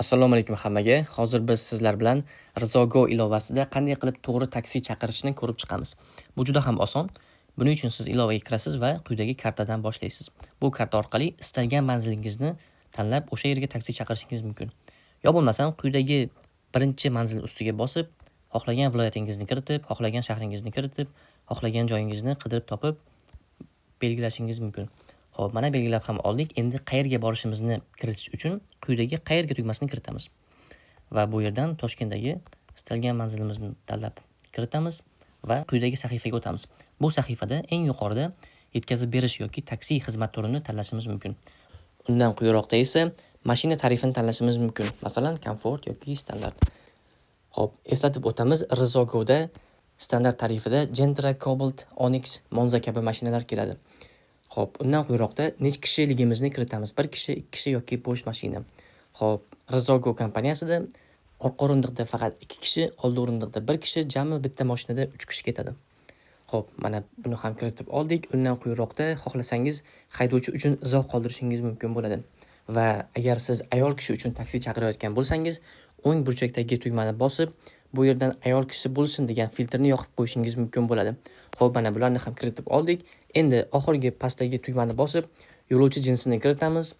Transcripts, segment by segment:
Assalomu alaykum hammaga. Hozir biz sizlar bilan Rizogo ilovasida qanday qilib to'g'ri taksi chaqirishni ko'rib chiqamiz. Bu juda ham oson. Buning uchun siz ilovaga kirasiz va quyidagi kartadan boshlaysiz. Bu karta orqali istalgan manzilingizni tanlab, o'sha yerga taksi chaqirishingiz mumkin. Yo bo'lmasam, quyidagi birinchi manzil ustiga bosib, xohlagan viloyatingizni kiritib, xohlagan shahringizni kiritib, xohlagan joyingizni qidirib topib belgilashingiz mumkin. Xo'p, mana belgilab ham oldik. Endi qayerga borishimizni kiritish uchun quyidagi qayerga tugmasini kiritamiz. Va bu yerdan Toshkentdagi istalgan manzilimizni tanlab kiritamiz va quyidagi sahifaga o'tamiz. Bu sahifada eng yuqorida yetkazib berish yoki taksi xizmat turini tanlashimiz mumkin. Undan quyiroqda esa mashina tarifini tanlashimiz mumkin. Masalan, komfort yoki standart. Xo'p, eslatib o'tamiz, Rizogo'da standart tarifida Gentra, Cobalt, Onyx, Monza kabi mashinalar keladi. Xo'p, undan quyiroqda necha kishiligimizni kiritamiz. 1 kishi, 2 kishi yoki bo'sh mashina. Xo'p, Rizogo kompaniyasida orqa o'rindiqda faqat 2 kishi, old o'rindiqda 1 kishi, jami bitta mashinada 3 kishi ketadi. Xo'p, mana buni ham kiritib oldik. Undan quyiroqda xohlasangiz haydovchi uchun izoh qoldirishingiz mumkin bo'ladi. Va agar siz ayol kishi uchun taksi chaqirayotgan bo'lsangiz, o'ng burchakdagi tugmani bosib, bu yerdan ayol kishi bo'lsin degan filtrni yoqib qo'yishingiz mumkin bo'ladi. Xo'p, mana bularni ham kiritib oldik. Endi oxirgi pastdagi tugmani bosib, yo'lovchi jinsini kiritamiz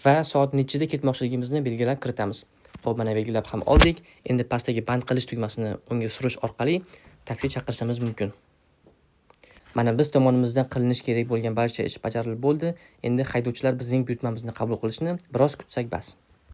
va soat nechida ketmoqchiligimizni belgilab kiritamiz. Xo'p, mana belgilab ham oldik. Endi pastdagi band qilish tugmasini unga surish orqali taksi chaqirishimiz mumkin. Mana biz tomonimizdan qilinish kerak bo'lgan barcha ish bajarilib bo'ldi. Endi haydovchilar bizning buyurtmamizni qabul qilishni biroz kutsak bas.